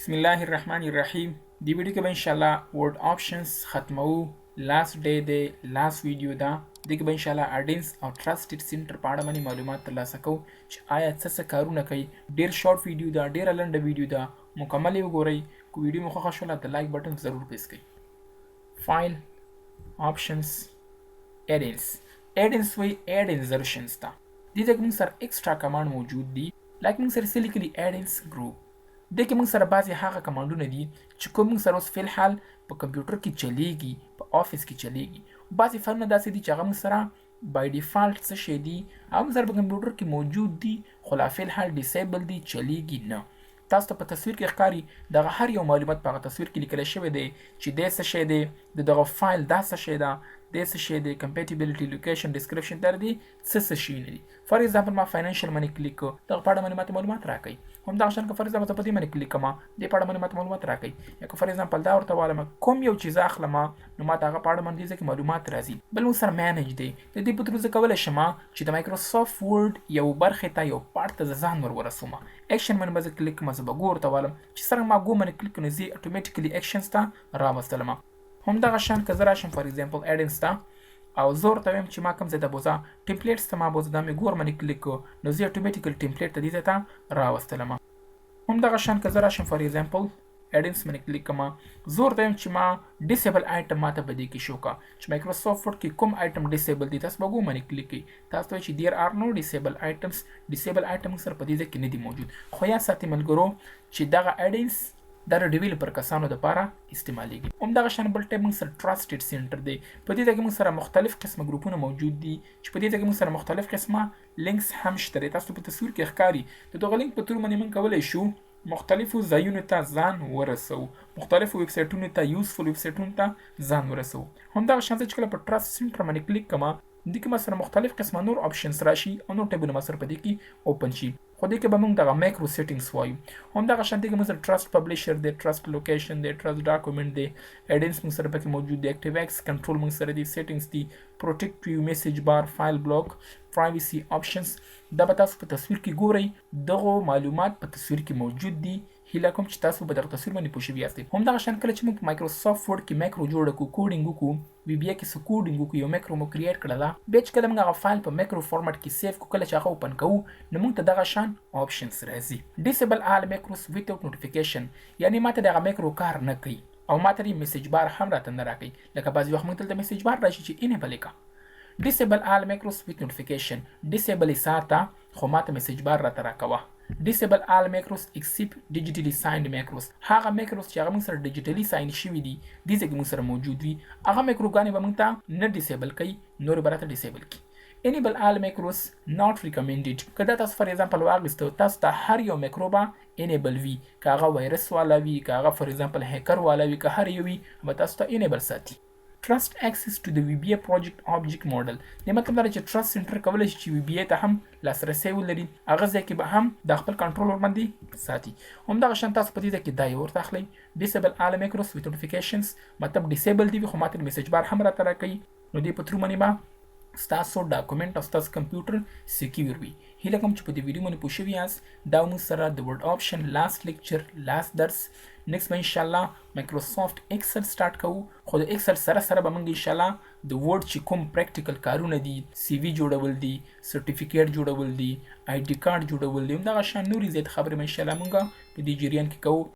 بسم الله الرحمن الرحیم دی ویډیو کې به ان شاء الله ورډ آپشنز ختمو لاست ډے دی لاست ویډیو دا دغه به ان شاء الله اډینس او ټرسټډ سنټر په اړه باندې معلومات ترلاسه کوو چې آیا څه کارونه کوي ډیر شارټ ویډیو دا ډیر لنډه ویډیو دا مکمل وګورئ کو ویډیو مو خوښه شوه د لایک بټن ضرور پریس کړئ فایل آپشنز اډینس وی اډ انزرشنز تا دې ځکه موږ سره ایکسترا کمانډ موجود دي لکه موږ سره لیکلي اډینس ګروپ دغه موږ سره بعضی هغه کمانډونه دي چې کوم موږ سره اوس فی الحال په کمپیوټر کې چلیږي په افیس کې چلیږي بعضی فارمونه داسې دي چې هغه موږ سره بای ډیفالت څه شي دي هغه سره په کمپیوټر کې موجود دي خو لا فی الحال ډیسیبل دي چلیږي نه تاسو ته په تصویر کې ښکاري دغه هر یو معلومات په تصویر کې لیکل شوی دی چې د څه شی دی دغه فایل دا څه شی ده د څه شی دی کمپیټیبلټي لوکیشن ډسکرپشن تر دې څه شي نه دي فار ایگزامپل ما فاینانشل باندې کلیک کو دغه په اړه باندې معلومات راکړي هم دا شان که فار ایگزامپل په دې باندې کلیک کوم د په اړه باندې معلومات راکړي یا که فار ایگزامپل دا ورته والم کوم یو چیز اخلم نو ما هغه په اړه باندې ځکه معلومات راځي بل موږ سره مانیج دی د دې په تر څه کولای شم چې د مایکروسافت ورډ یو برخه ته یو پارت ته ځان ورسوم اکشن باندې بس کلیک کوم زه به ګور ته والم چې سره ما ګوم باندې کلیک کنه زی اتوماتیکلی اکشنز ته راوستلم هم دا شان که زه راشم فار ایگزامپل اډینس ته او زور ته ویم چې ما کوم ځای ته بوزه ټمپلیټس ته ما بوزه دا مې ګور باندې کلیک کو نو زه اتوماتیکل ټمپلیټ ته دې ځای ته راوستلم هم دغه شان که زه راشم فار ایگزامپل اډینس باندې کلیک کوم زور ته ویم چې ما ډیسیبل آیټم ماته به دې کې شو کا چې مایکروسافت ورډ کې کوم آیټم ډیسیبل دي تاسو به ګور باندې کلیک کړئ تاسو ته چې دیر آر نو ډیسیبل آیټمز ډیسیبل آیټم سره په دې ځای کې نه دي موجود خو یا ساتي ملګرو چې دغه اډینس دا ډیولپر کسانو لپاره استعمالېږي هم دغه شان بل ټیب موږ سره ټرسټډ سنټر دی په دې ځای کې موږ سره مختلف قسمه ګروپونه موجود دي چې په دې ځای کې موږ سره مختلف قسمه لینکس هم شته تاسو په تصویر کې ښکاري د دغه لینک په تور باندې موږ کولی شو مختلفو ځایونو ته ځان ورسو مختلفو ویب سایټونو ته یوزفل ویب سایټونو ته ځان ورسو هم دغه شان چې کله په ټرست سنټر باندې کلیک کوم دې کې ما سره مختلف قسمه نور آپشنز راشي او نور ټیبونه ما سره په دې کې اوپن شي خو دې کې به موږ دغه مایکرو سیټینګز وایو هم دغه شان دې کې موږ سره ټرست پبلشر دی ټرست لوکیشن دی ټرست ډاکومنټ دی اډینس موږ سره پکې موجود دی اکټیو ایکس کنټرول موږ سره دی سیټینګز دی پروټیکټ یو میسج بار فایل بلاک پرایویسی آپشنز دا به تاسو په تصویر کې ګورئ دغه معلومات په تصویر کې موجود دي هیله کوم چې تاسو به دغه تصویر باندې پوه شوي یاستئ هم دغه شان کله چې موږ په مایکروسافت ورډ کې مایکرو جوړه کړو کوډینګ وکړو وی بي کې څه کوډینګ وکړو یو مایکرو مو کریټ کړله بیا چې کله موږ هغه فایل په مایکرو فارمټ کې سیف کړو کله چې هغه اوپن کوو نو موږ ته دغه شان آپشنز راځي ډیسیبل آل مایکروس ویتاوټ نوټیفیکیشن یعنی ماته دغه مایکرو کار نه کوي او ماته یې میسج بار هم راته نه راکوي لکه بعضې وخت موږ دلته میسج بار راشي چې انیبل یې کړه disable all macros with notification disable ساته خو ماته میسج بار راته راکوه disable all macros except digitally signed macros هغه macros چې هغه موږ سره digitally sign شوي دي دې ځای کې موږ سره موجود وي هغه مایکروګانې به موږ ته نه disable کوي نور به راته disable کړي enable all macros not recommended که دا تاسو فار ایگزامپل واخیستو تاسو ته هر یو مایکرو به enable وي که هغه وایرس والا وي که هغه فار ایگزامپل هیکر والا وي که هر یو وي به تاسو ته enable ساتي Trust access to the VBA project object model د مطلب دا چې ټرست سنټر کولی شي چې VBA ته هم لاسرسی ولري هغه ځای کې به هم د خپل کنټرول ورباندې ساتي همدغه شان تاسو په دې ځای کې دا یې ورته اخلئ disable all macros with notifications مطلب ډیسیبل دي وي خو ماته میسج بار هم راته راکوي نو دې په ترو باندې به ستاسو ډاکومنټ او ستاسو کمپیوټر سکیور وي هیله کوم چې په دې ویډیو باندې پوه شوي یاست دا موږ سره د ورډ آپشن لاست لیکچر لاست درس نیکست به انشاءالله مایکروسافت ایکسل سټارټ کوو خو د ایکسل سره سره به موږ انشاءالله د ورډ چې کوم پریکټیکل کارونه دي سی وي جوړول دي سرټیفیکیټ جوړول دي آی ډي کارت جوړول دي همدغه شان نورې زیات خبرې به انشاءالله موږ په دې جریان کې کوو